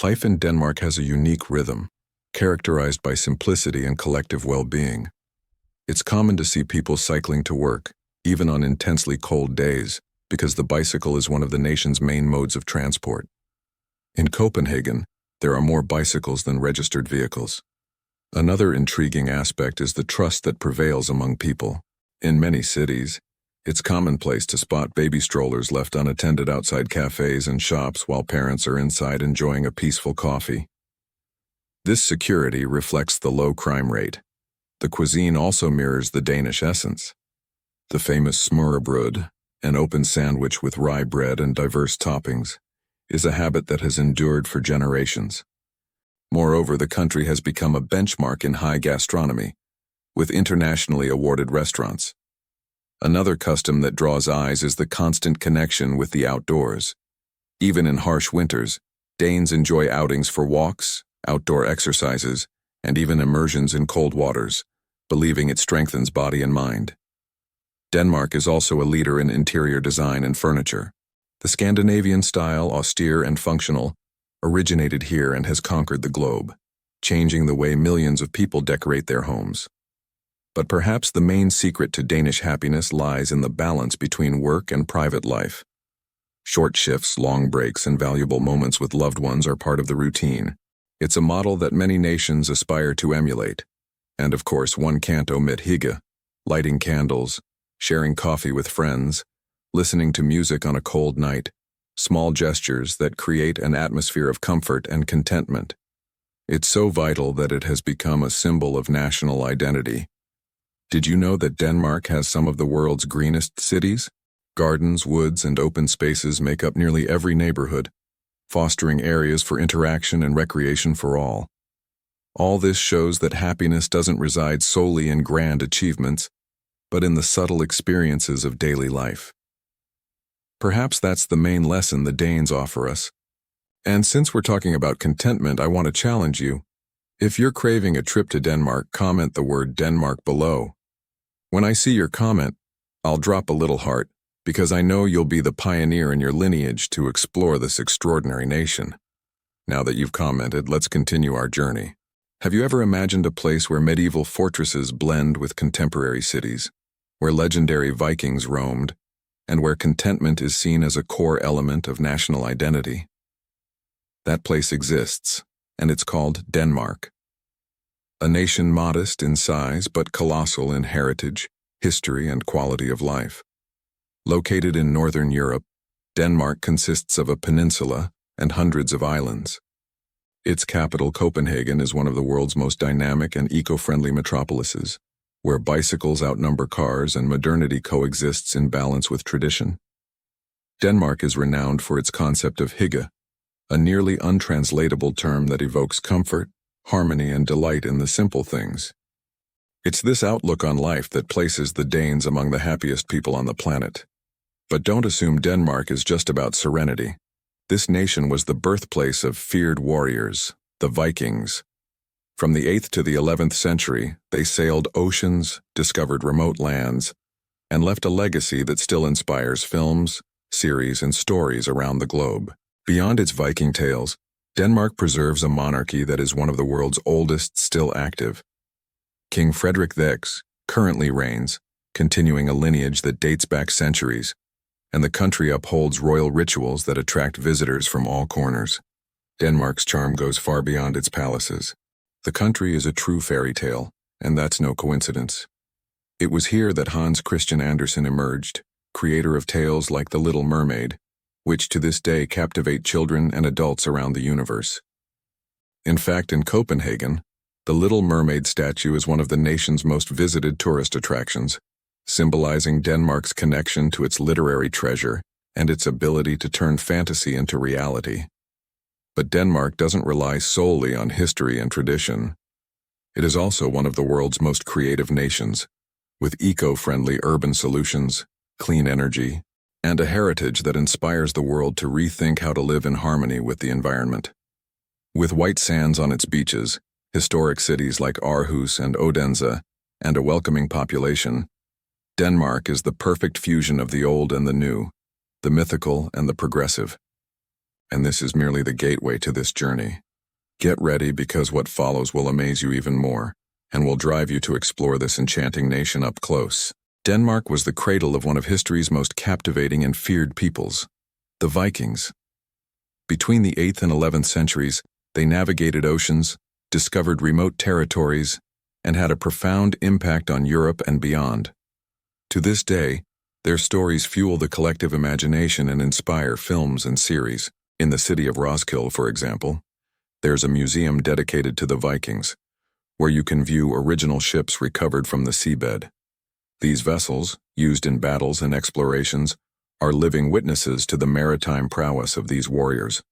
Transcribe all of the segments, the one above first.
Life in Denmark has a unique rhythm, characterized by simplicity and collective well-being. It's common to see people cycling to work, even on intensely cold days, because the bicycle is one of the nation's main modes of transport. In Copenhagen, there are more bicycles than registered vehicles. Another intriguing aspect is the trust that prevails among people. In many cities, it's commonplace to spot baby strollers left unattended outside cafes and shops while parents are inside enjoying a peaceful coffee. This security reflects the low crime rate. The cuisine also mirrors the Danish essence. The famous smørrebrød, an open sandwich with rye bread and diverse toppings, is a habit that has endured for generations. Moreover, the country has become a benchmark in high gastronomy, with internationally awarded restaurants. Another custom that draws eyes is the constant connection with the outdoors. Even in harsh winters, Danes enjoy outings for walks, outdoor exercises, and even immersions in cold waters, believing it strengthens body and mind. Denmark is also a leader in interior design and furniture. The Scandinavian style, austere and functional, originated here and has conquered the globe, changing the way millions of people decorate their homes. But perhaps the main secret to Danish happiness lies in the balance between work and private life. Short shifts, long breaks, and valuable moments with loved ones are part of the routine. It's a model that many nations aspire to emulate. And of course, one can't omit hygge, lighting candles, sharing coffee with friends, listening to music on a cold night, small gestures that create an atmosphere of comfort and contentment. It's so vital that it has become a symbol of national identity. Did you know that Denmark has some of the world's greenest cities? Gardens, woods, and open spaces make up nearly every neighborhood, fostering areas for interaction and recreation for all. All this shows that happiness doesn't reside solely in grand achievements, but in the subtle experiences of daily life. Perhaps that's the main lesson the Danes offer us. And since we're talking about contentment, I want to challenge you. If you're craving a trip to Denmark, comment the word Denmark below. When I see your comment, I'll drop a little heart, because I know you'll be the pioneer in your lineage to explore this extraordinary nation. Now that you've commented, let's continue our journey. Have you ever imagined a place where medieval fortresses blend with contemporary cities, where legendary Vikings roamed, and where contentment is seen as a core element of national identity? That place exists, and it's called Denmark. A nation modest in size but colossal in heritage, history, and quality of life. Located in northern Europe, Denmark consists of a peninsula and hundreds of islands. Its capital, Copenhagen, is one of the world's most dynamic and eco-friendly metropolises, where bicycles outnumber cars and modernity coexists in balance with tradition. Denmark is renowned for its concept of hygge, a nearly untranslatable term that evokes comfort, harmony, and delight in the simple things. It's this outlook on life that places the Danes among the happiest people on the planet. But don't assume Denmark is just about serenity. This nation was the birthplace of feared warriors, the Vikings. From the 8th to the 11th century, they sailed oceans, discovered remote lands, and left a legacy that still inspires films, series, and stories around the globe. Beyond its Viking tales, Denmark preserves a monarchy that is one of the world's oldest still active. King Frederik X currently reigns, continuing a lineage that dates back centuries, and the country upholds royal rituals that attract visitors from all corners. Denmark's charm goes far beyond its palaces. The country is a true fairy tale, and that's no coincidence. It was here that Hans Christian Andersen emerged, creator of tales like The Little Mermaid, which to this day captivate children and adults around the universe. In fact, in Copenhagen, the Little Mermaid statue is one of the nation's most visited tourist attractions, symbolizing Denmark's connection to its literary treasure and its ability to turn fantasy into reality. But Denmark doesn't rely solely on history and tradition. It is also one of the world's most creative nations, with eco-friendly urban solutions, clean energy, and a heritage that inspires the world to rethink how to live in harmony with the environment. With white sands on its beaches, historic cities like Aarhus and Odense, and a welcoming population, Denmark is the perfect fusion of the old and the new, the mythical and the progressive. and this is merely the gateway to this journey. Get ready because what follows will amaze you even more, and will drive you to explore this enchanting nation up close. Denmark was the cradle of one of history's most captivating and feared peoples, the Vikings. Between the 8th and 11th centuries, they navigated oceans, discovered remote territories, and had a profound impact on Europe and beyond. To this day, their stories fuel the collective imagination and inspire films and series. In the city of Roskilde, for example, there's a museum dedicated to the Vikings, where you can view original ships recovered from the seabed. These vessels, used in battles and explorations, are living witnesses to the maritime prowess of these warriors.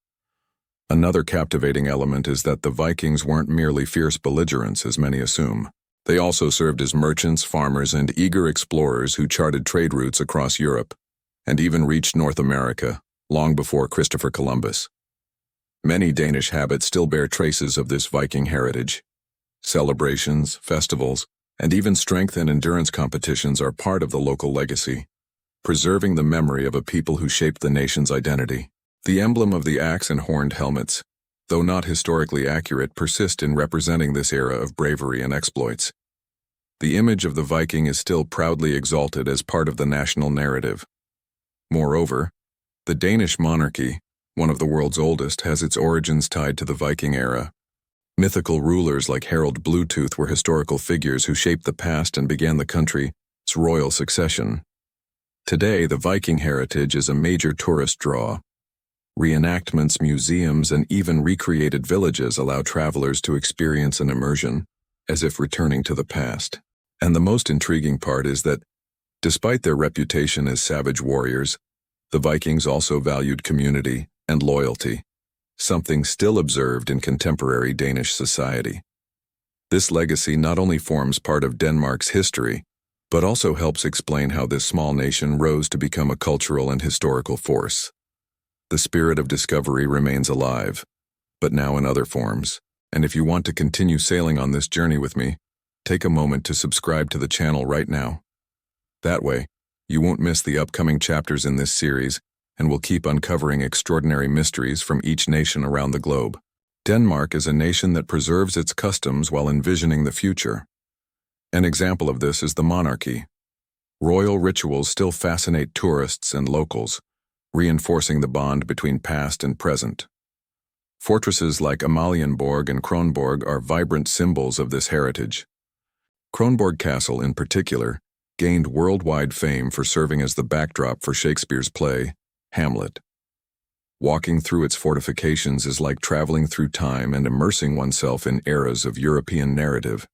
Another captivating element is that the Vikings weren't merely fierce belligerents, as many assume. They also served as merchants, farmers, and eager explorers who charted trade routes across Europe, and even reached North America, long before Christopher Columbus. Many Danish habits still bear traces of this Viking heritage. Celebrations, festivals, and even strength and endurance competitions are part of the local legacy, preserving the memory of a people who shaped the nation's identity. The emblem of the axe and horned helmets, though not historically accurate, persist in representing this era of bravery and exploits. The image of the Viking is still proudly exalted as part of the national narrative. Moreover, the Danish monarchy, one of the world's oldest, has its origins tied to the Viking era. Mythical rulers like Harald Bluetooth were historical figures who shaped the past and began the country's royal succession. Today, the Viking heritage is a major tourist draw. Reenactments, museums, and even recreated villages allow travelers to experience an immersion, as if returning to the past. And the most intriguing part is that, despite their reputation as savage warriors, the Vikings also valued community and loyalty, something still observed in contemporary Danish society. This legacy not only forms part of Denmark's history, but also helps explain how this small nation rose to become a cultural and historical force. The spirit of discovery remains alive, but now in other forms. And if you want to continue sailing on this journey with me, take a moment to subscribe to the channel right now. That way, you won't miss the upcoming chapters in this series, and we'll keep uncovering extraordinary mysteries from each nation around the globe. Denmark is a nation that preserves its customs while envisioning the future. An example of this is the monarchy. Royal rituals still fascinate tourists and locals, reinforcing the bond between past and present. Fortresses like Amalienborg and Kronborg are vibrant symbols of this heritage. Kronborg Castle, in particular, gained worldwide fame for serving as the backdrop for Shakespeare's play, Hamlet. Walking through its fortifications is like traveling through time and immersing oneself in eras of European narrative.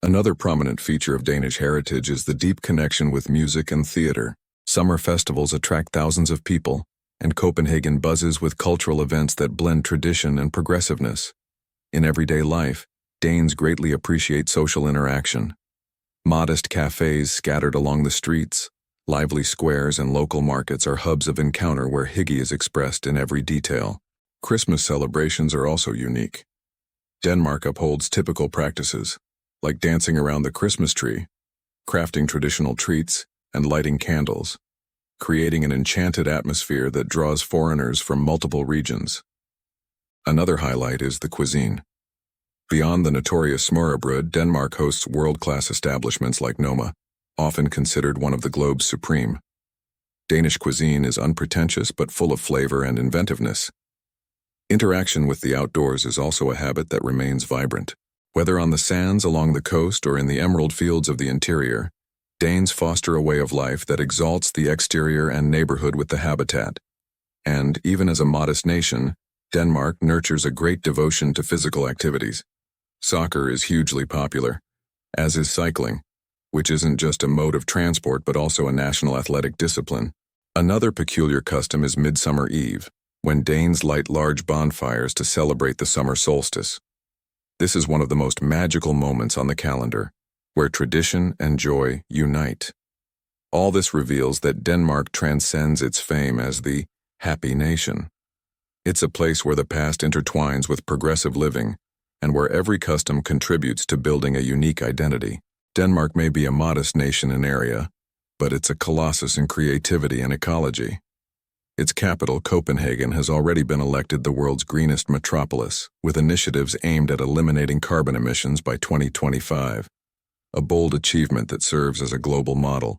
Another prominent feature of Danish heritage is the deep connection with music and theater. Summer festivals attract thousands of people, and Copenhagen buzzes with cultural events that blend tradition and progressiveness. In everyday life, Danes greatly appreciate social interaction. Modest cafes scattered along the streets, lively squares, and local markets are hubs of encounter where hygge is expressed in every detail. Christmas celebrations are also unique. Denmark upholds typical practices, like dancing around the Christmas tree, crafting traditional treats, and lighting candles, creating an enchanted atmosphere that draws foreigners from multiple regions. Another highlight is the cuisine. Beyond the notorious smørrebrød, Denmark hosts world-class establishments like Noma, often considered one of the globe's supreme. Danish cuisine is unpretentious but full of flavor and inventiveness. Interaction with the outdoors is also a habit that remains vibrant. Whether on the sands along the coast or in the emerald fields of the interior, Danes foster a way of life that exalts the exterior and neighborhood with the habitat. And, even as a modest nation, Denmark nurtures a great devotion to physical activities. Soccer is hugely popular, as is cycling, which isn't just a mode of transport but also a national athletic discipline. Another peculiar custom is Midsummer Eve, when Danes light large bonfires to celebrate the summer solstice. This is one of the most magical moments on the calendar, where tradition and joy unite. All this reveals that Denmark transcends its fame as the happy nation. It's a place where the past intertwines with progressive living, and where every custom contributes to building a unique identity. Denmark may be a modest nation in area, but it's a colossus in creativity and ecology. Its capital, Copenhagen, has already been elected the world's greenest metropolis, with initiatives aimed at eliminating carbon emissions by 2025. A bold achievement that serves as a global model.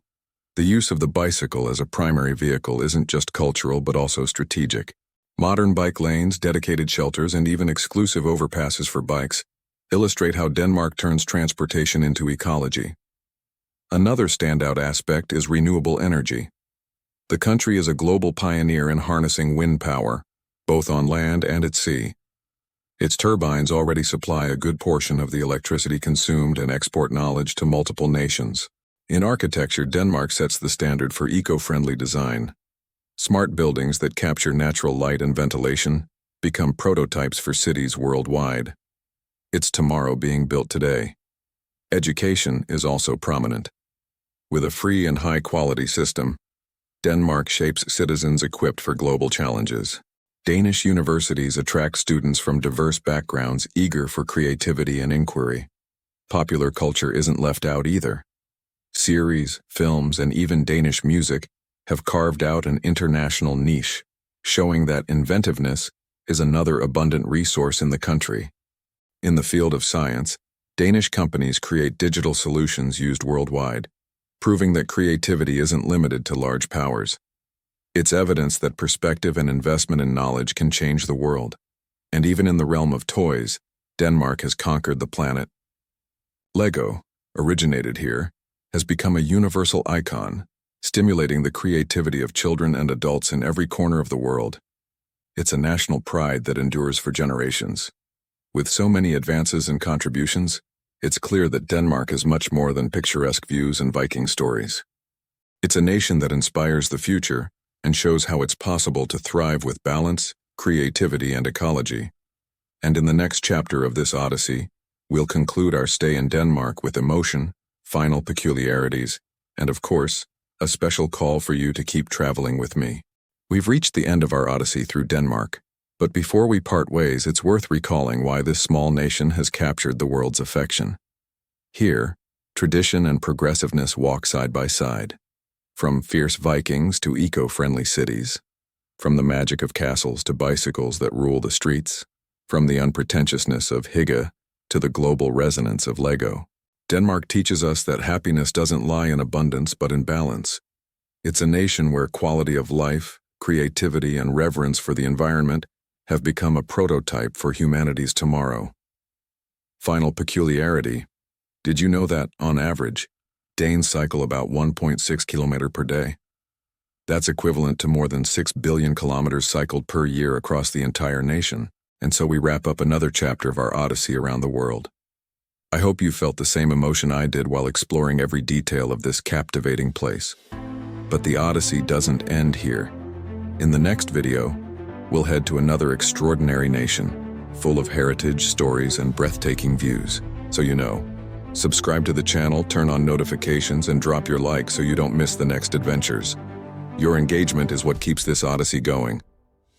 The use of the bicycle as a primary vehicle isn't just cultural but also strategic. Modern bike lanes, dedicated shelters, and even exclusive overpasses for bikes illustrate how Denmark turns transportation into ecology. Another standout aspect is renewable energy. The country is a global pioneer in harnessing wind power, both on land and at sea. Its turbines already supply a good portion of the electricity consumed and export knowledge to multiple nations. In architecture, Denmark sets the standard for eco-friendly design. Smart buildings that capture natural light and ventilation become prototypes for cities worldwide. It's tomorrow being built today. Education is also prominent. With a free and high-quality system, Denmark shapes citizens equipped for global challenges. Danish universities attract students from diverse backgrounds eager for creativity and inquiry. Popular culture isn't left out either. Series, films, and even Danish music have carved out an international niche, showing that inventiveness is another abundant resource in the country. In the field of science, Danish companies create digital solutions used worldwide, proving that creativity isn't limited to large powers. It's evidence that perspective and investment in knowledge can change the world. And even in the realm of toys, Denmark has conquered the planet. Lego, originated here, has become a universal icon, stimulating the creativity of children and adults in every corner of the world. It's a national pride that endures for generations. With so many advances and contributions, it's clear that Denmark is much more than picturesque views and Viking stories. It's a nation that inspires the future and shows how it's possible to thrive with balance, creativity, and ecology. And in the next chapter of this odyssey, we'll conclude our stay in Denmark with emotion, final peculiarities, and of course, a special call for you to keep traveling with me. We've reached the end of our odyssey through Denmark. But before we part ways, it's worth recalling why this small nation has captured the world's affection. Here, tradition and progressiveness walk side by side. From fierce Vikings to eco-friendly cities. From the magic of castles to bicycles that rule the streets. From the unpretentiousness of hygge to the global resonance of Lego. Denmark teaches us that happiness doesn't lie in abundance but in balance. It's a nation where quality of life, creativity, and reverence for the environment have become a prototype for humanity's tomorrow. Final peculiarity. Did you know that, on average, Danes cycle about 1.6 kilometers per day? That's equivalent to more than 6 billion kilometers cycled per year across the entire nation. And so we wrap up another chapter of our odyssey around the world. I hope you felt the same emotion I did while exploring every detail of this captivating place. But the odyssey doesn't end here. In the next video, we'll head to another extraordinary nation, full of heritage, stories, and breathtaking views. So subscribe to the channel, turn on notifications, and drop your like so you don't miss the next adventures. Your engagement is what keeps this odyssey going.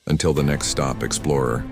Until the next stop, explorer.